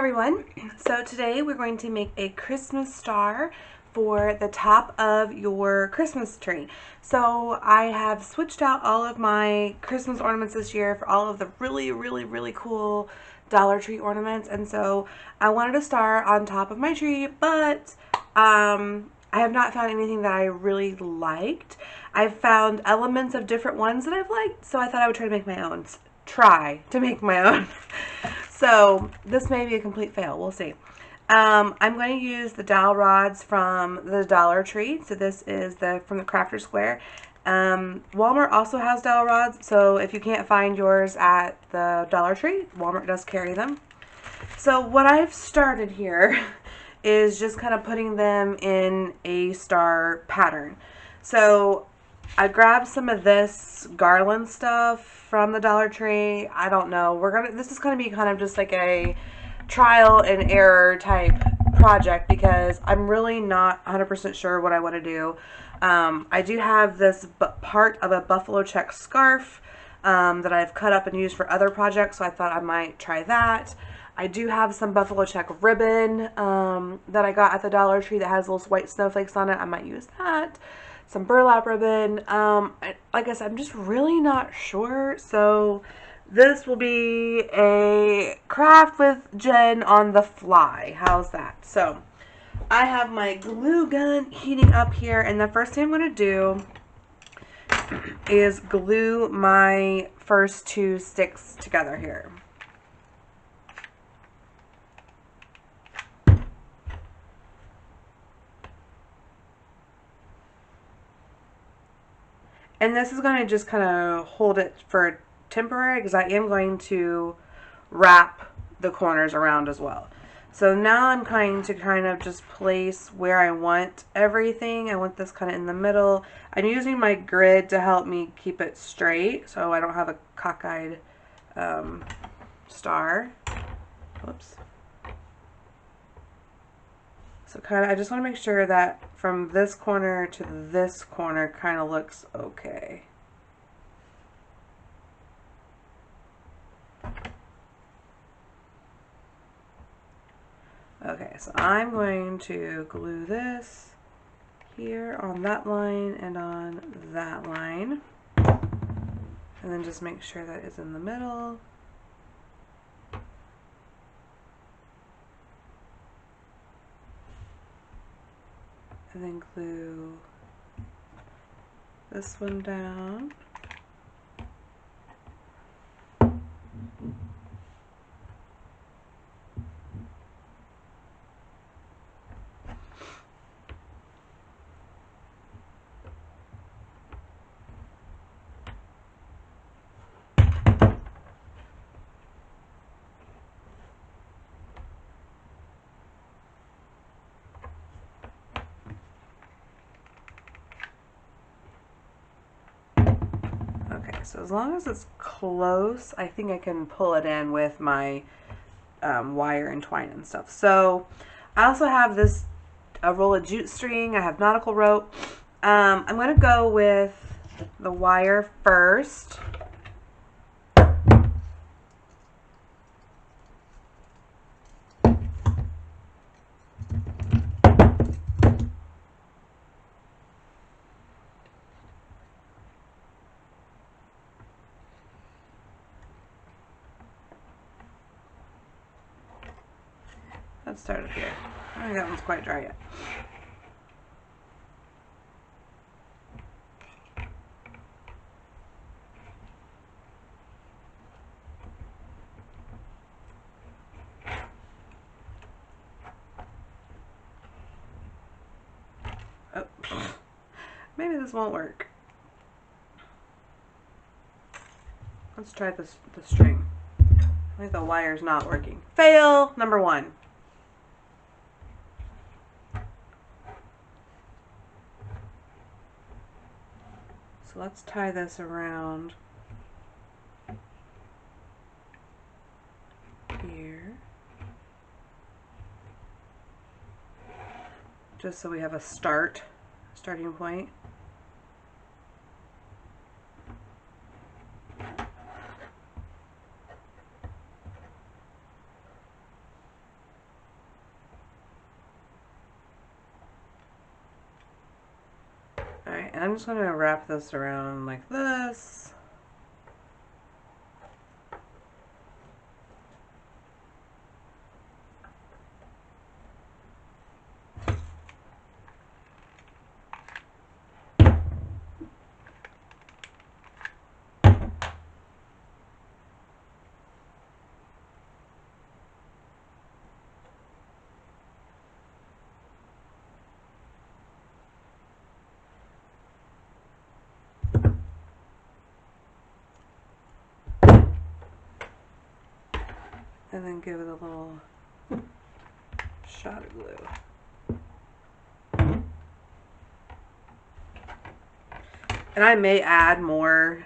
everyone. So today we're going to make a Christmas star for the top of your Christmas tree. So I have switched out all of my Christmas ornaments this year for all of the really cool Dollar Tree ornaments, and so I wanted a star on top of my tree, but I have not found anything that I really liked. I've found elements of different ones that I've liked, so I thought I would try to make my own. So this may be a complete fail. We'll see. I'm going to use the dowel rods from the Dollar Tree. So this is from the Crafter Square. Walmart also has dowel rods, so if you can't find yours at the Dollar Tree, Walmart does carry them. So what I've started here is just kind of putting them in a star pattern. So I grabbed some of this garland stuff from the Dollar Tree. I don't know. This is going to be kind of just like a trial and error type project because I'm really not 100% sure what I want to do. I do have this part of a buffalo check scarf that I've cut up and used for other projects, so I thought I might try that. I do have some buffalo check ribbon that I got at the Dollar Tree that has little white snowflakes on it. I might use that. Some burlap ribbon. Like I said, I'm just really not sure. So this will be a craft with Jen on the fly. How's that? So I have my glue gun heating up here, and the first thing I'm going to do is glue my first two sticks together here. And this is going to just kind of hold it for temporary because I am going to wrap the corners around as well. So now I'm going to kind of just place where I want everything. I want this kind of in the middle. I'm using my grid to help me keep it straight so I don't have a cockeyed star. Whoops. So I just want to make sure that from this corner to this corner kind of looks okay. Okay, so I'm going to glue this here on that line and on that line. And then just make sure that it's in the middle. And then glue this one down. Okay, so as long as it's close, I think I can pull it in with my wire and twine and stuff. So I also have a roll of jute string. I have nautical rope. I'm going to go with the wire first. Let's start up here. I don't think that one's quite dry yet. Oh, maybe this won't work. Let's try the string. I think the wire's not working. Fail number 1. So let's tie this around here, just so we have a starting point. Alright, and I'm just going to wrap this around like this. And then give it a little shot of glue. And I may add more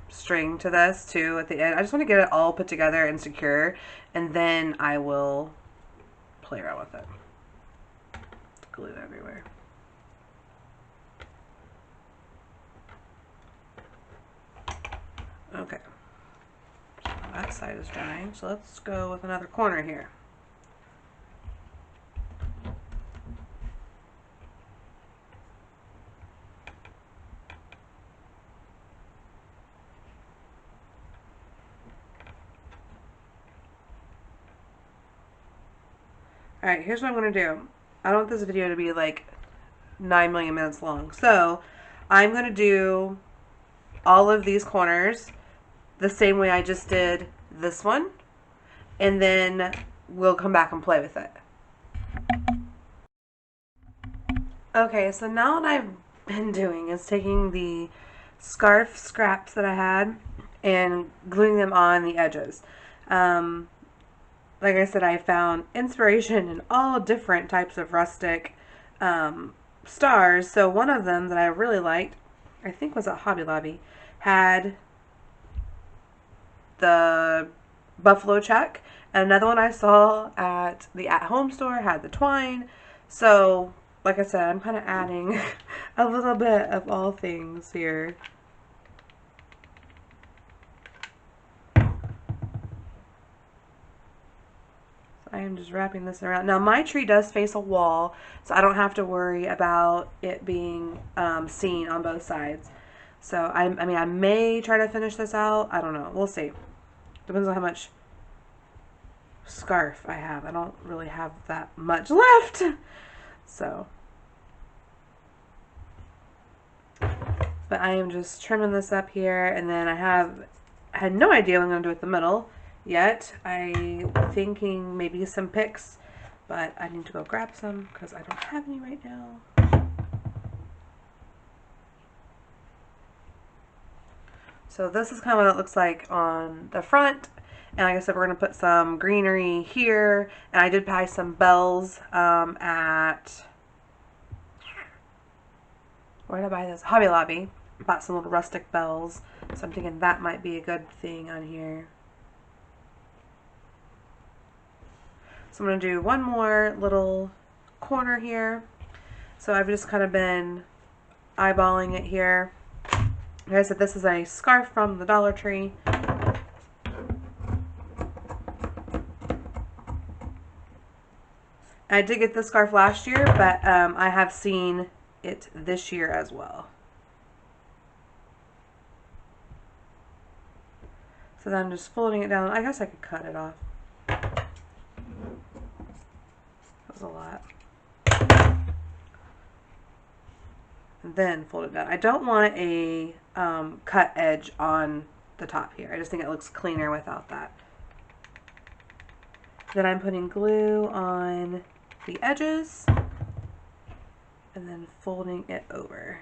string to this too at the end. I just want to get it all put together and secure, and then I will play around with it. Glue everywhere. Okay. So that side is drying, so let's go with another corner here. Alright, here's what I'm going to do. I don't want this video to be like 9 million minutes long. So, I'm going to do all of these corners the same way I just did this one. And then we'll come back and play with it. Okay, so now what I've been doing is taking the scarf scraps that I had and gluing them on the edges. Like I said, I found inspiration in all different types of rustic stars. So one of them that I really liked, I think was at Hobby Lobby, had the buffalo check. And another one I saw at the At Home store had the twine. So, like I said, I'm kind of adding a little bit of all things here. I am just wrapping this around. Now my tree does face a wall, so I don't have to worry about it being seen on both sides. So I mean, I may try to finish this out. I don't know. We'll see. Depends on how much scarf I have. I don't really have that much left. So. But I am just trimming this up here, and then I had no idea what I'm going to do with the middle yet. I'm thinking maybe some picks, but I need to go grab some because I don't have any right now. So this is kind of what it looks like on the front. And like I said, we're going to put some greenery here. And I did buy some bells at, where did I buy this? Hobby Lobby. Bought some little rustic bells. So I'm thinking that might be a good thing on here. So I'm going to do one more little corner here. So I've just kind of been eyeballing it here. Like I said, this is a scarf from the Dollar Tree. I did get this scarf last year, but I have seen it this year as well. So then I'm just folding it down. I guess I could cut it off. That was a lot. And then fold it down. I don't want a cut edge on the top here. I just think it looks cleaner without that. Then I'm putting glue on the edges and then folding it over.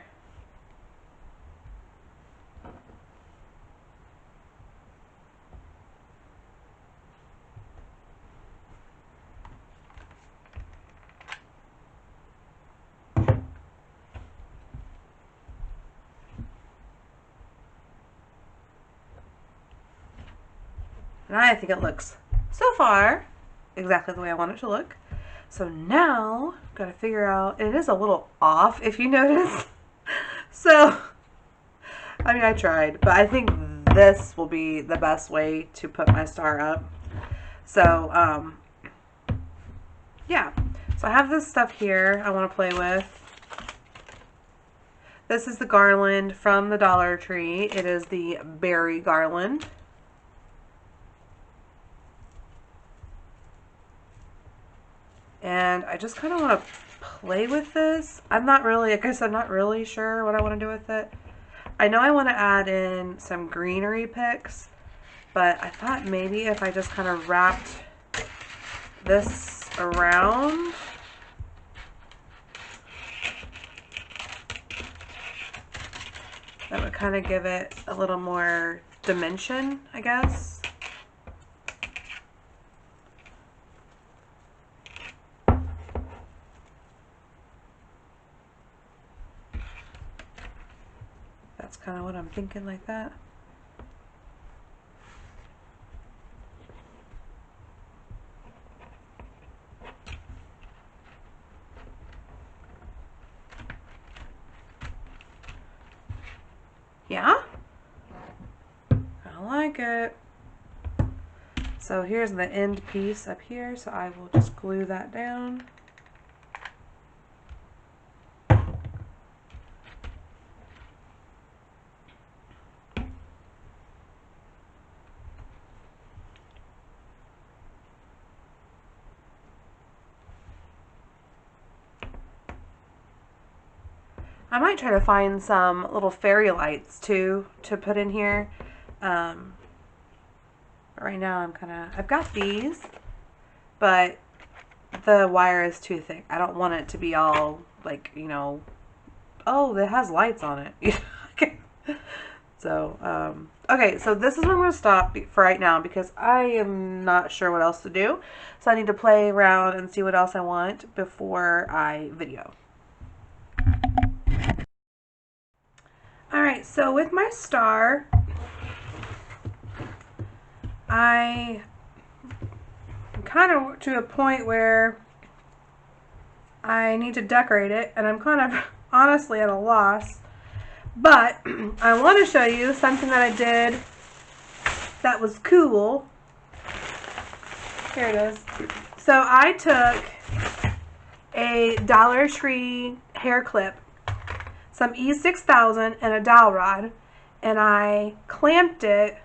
And I think it looks, so far, exactly the way I want it to look. So now, gotta figure out, and it is a little off, if you notice. So, I mean, I tried, but I think this will be the best way to put my star up. So, yeah. So I have this stuff here I want to play with. This is the garland from the Dollar Tree. It is the berry garland. And I just kind of want to play with this. I'm not really, like I said, I'm not really sure what I want to do with it. I know I want to add in some greenery picks, but I thought maybe if I just kind of wrapped this around, that would kind of give it a little more dimension, I guess. That's kind of what I'm thinking, like that. Yeah? I like it. So here's the end piece up here, so I will just glue that down. I might try to find some little fairy lights too to put in here. Right now I've got these, but the wire is too thick. I don't want it to be all like, you know, oh, it has lights on it. So, okay, so this is where I'm going to stop for right now because I am not sure what else to do. So I need to play around and see what else I want before I video. Alright, so with my star, I'm kind of to a point where I need to decorate it, and I'm kind of honestly at a loss. But I want to show you something that I did that was cool. Here it is. So I took a Dollar Tree hair clip, some E6000 and a dowel rod, and I clamped it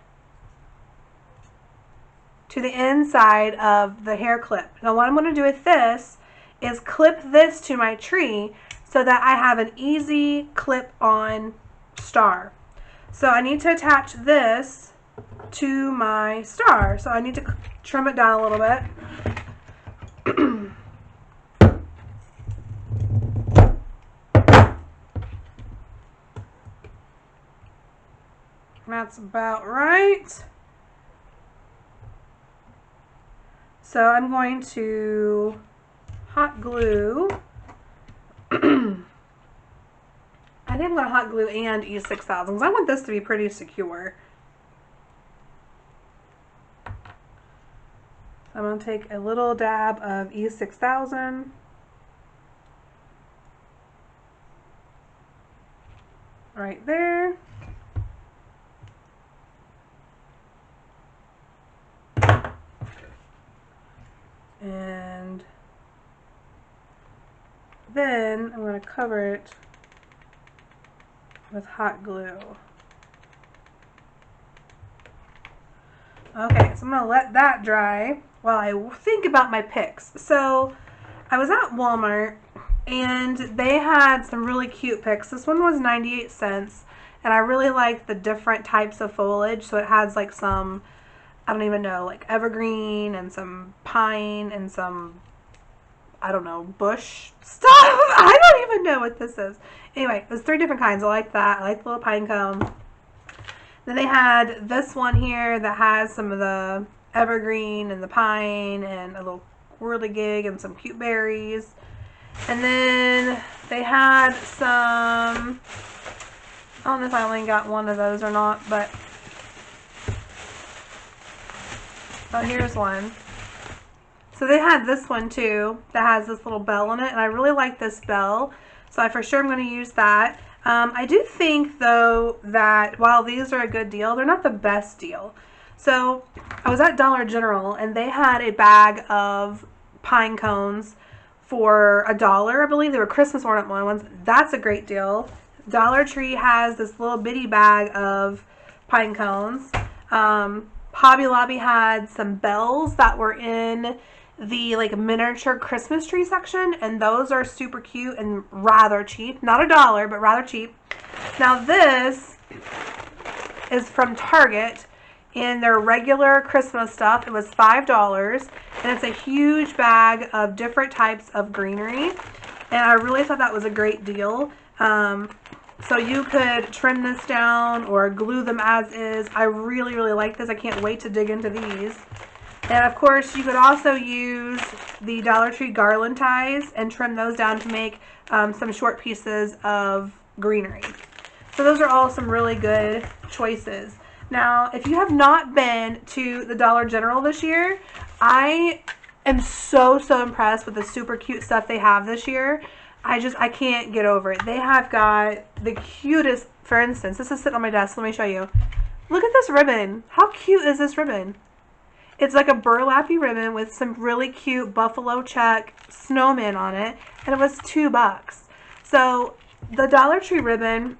to the inside of the hair clip. Now what I'm going to do with this is clip this to my tree so that I have an easy clip-on star. So I need to attach this to my star. So I need to trim it down a little bit. That's about right. So I'm going to hot glue. I think I'm going to hot glue and E6000 because I want this to be pretty secure. I'm going to take a little dab of E6000. Right there. And then I'm going to cover it with hot glue. Okay, so I'm going to let that dry while I think about my picks. So I was at Walmart and they had some really cute picks. This one was 98 cents and I really liked the different types of foliage. So it has like some, I don't even know, like evergreen and some pine and some, I don't know, bush stuff. I don't even know what this is. Anyway, there's 3 different kinds. I like that. I like the little pine cone. Then they had this one here that has some of the evergreen and the pine and a little whirligig and some cute berries. And then they had some, I don't know if I only got one of those or not, but oh, here's one. So they had this one too that has this little bell in it, and I really like this bell, so I for sure am going to use that. I do think though that while these are a good deal, they're not the best deal. So I was at Dollar General and they had a bag of pine cones for $1, I believe. They were Christmas ornament ones. That's a great deal. Dollar Tree has this little bitty bag of pine cones. Hobby Lobby had some bells that were in the like miniature Christmas tree section, and those are super cute and rather cheap. Not $1, but rather cheap. Now this is from Target in their regular Christmas stuff. It was $5, and it's a huge bag of different types of greenery, and I really thought that was a great deal. So you could trim this down or glue them as is. I really, really like this. I can't wait to dig into these. And of course, you could also use the Dollar Tree garland ties and trim those down to make some short pieces of greenery. So those are all some really good choices. Now, if you have not been to the Dollar General this year, I am so impressed with the super cute stuff they have this year. I can't get over it. They have got the cutest, for instance, this is sitting on my desk. Let me show you. Look at this ribbon. How cute is this ribbon? It's like a burlappy ribbon with some really cute buffalo check snowman on it, and it was $2. So the Dollar Tree ribbon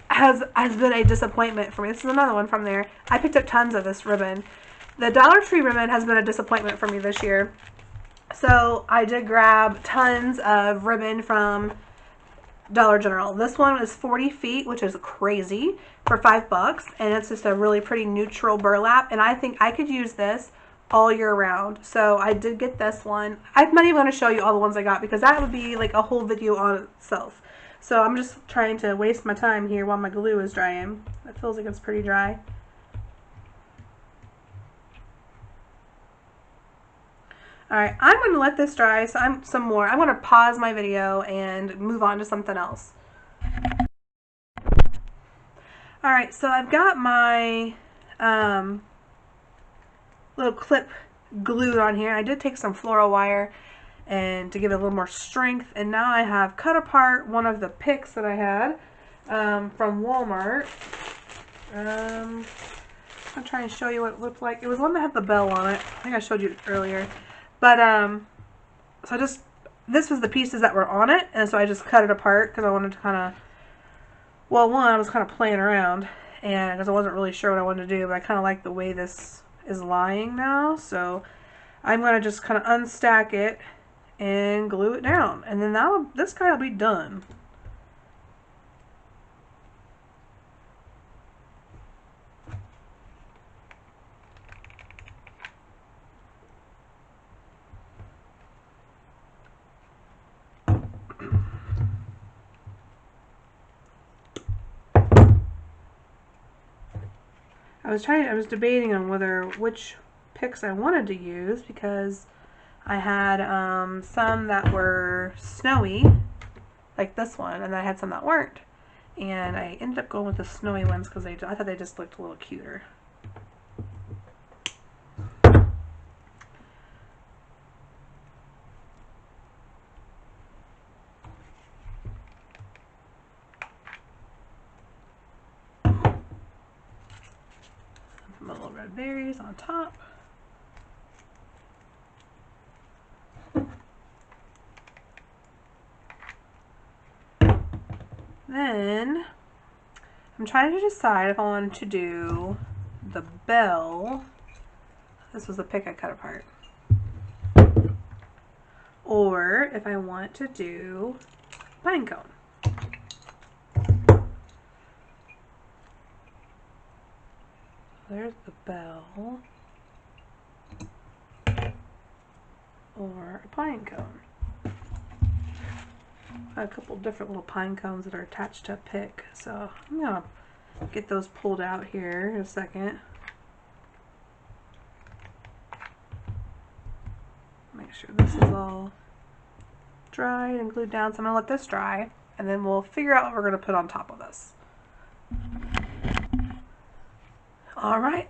has been a disappointment for me. This is another one from there. I picked up tons of this ribbon. The Dollar Tree ribbon has been a disappointment for me this year. So I did grab tons of ribbon from Dollar General. This one is 40 feet, which is crazy, for $5, and it's just a really pretty neutral burlap, and I think I could use this all year round. So I did get this one. I'm not even going to show you all the ones I got because that would be like a whole video on itself. So I'm just trying to waste my time here while my glue is drying. It feels like it's pretty dry. Alright, I'm going to let this dry some more. I'm going to pause my video and move on to something else. Alright, so I've got my little clip glued on here. I did take some floral wire and to give it a little more strength, and now I have cut apart one of the picks that I had from Walmart. I'll try and show you what it looked like. It was one that had the bell on it. I think I showed you earlier. But, so this was the pieces that were on it, and so I just cut it apart because I wanted to kind of, well, one, I was kind of playing around, and because I wasn't really sure what I wanted to do, but I kind of like the way this is lying now, so I'm going to just kind of unstack it and glue it down, and then this guy will be done. I was debating on which picks I wanted to use because I had some that were snowy, like this one, and I had some that weren't. And I ended up going with the snowy ones because I thought they just looked a little cuter. Some little red berries on top. Then I'm trying to decide if I wanted to do the bell. This was the pick I cut apart. Or if I want to do pine cone. There's the bell. Or a pine cone. A couple different little pine cones that are attached to a pick. So I'm going to get those pulled out here in a second. Make sure this is all dried and glued down. So I'm going to let this dry, and then we'll figure out what we're going to put on top of this. Alright,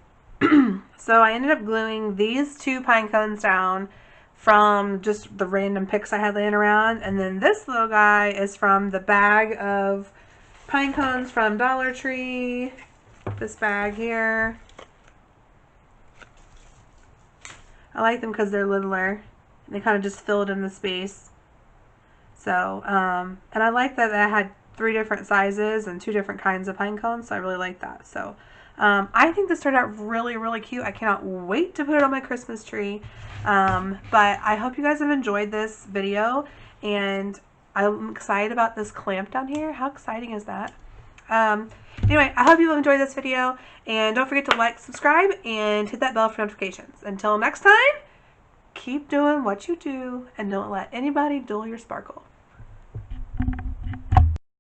so I ended up gluing these 2 pine cones down from just the random picks I had laying around, and then this little guy is from the bag of pine cones from Dollar Tree, this bag here. I like them because they're littler, and they kind of just filled in the space. So, and I like that I had 3 different sizes and 2 different kinds of pine cones, so I really like that. So I think this turned out really, really cute. I cannot wait to put it on my Christmas tree. But I hope you guys have enjoyed this video, and I'm excited about this clamp down here. How exciting is that? Anyway, I hope you enjoyed this video, and don't forget to like, subscribe, and hit that bell for notifications. Until next time, keep doing what you do, and don't let anybody dull your sparkle.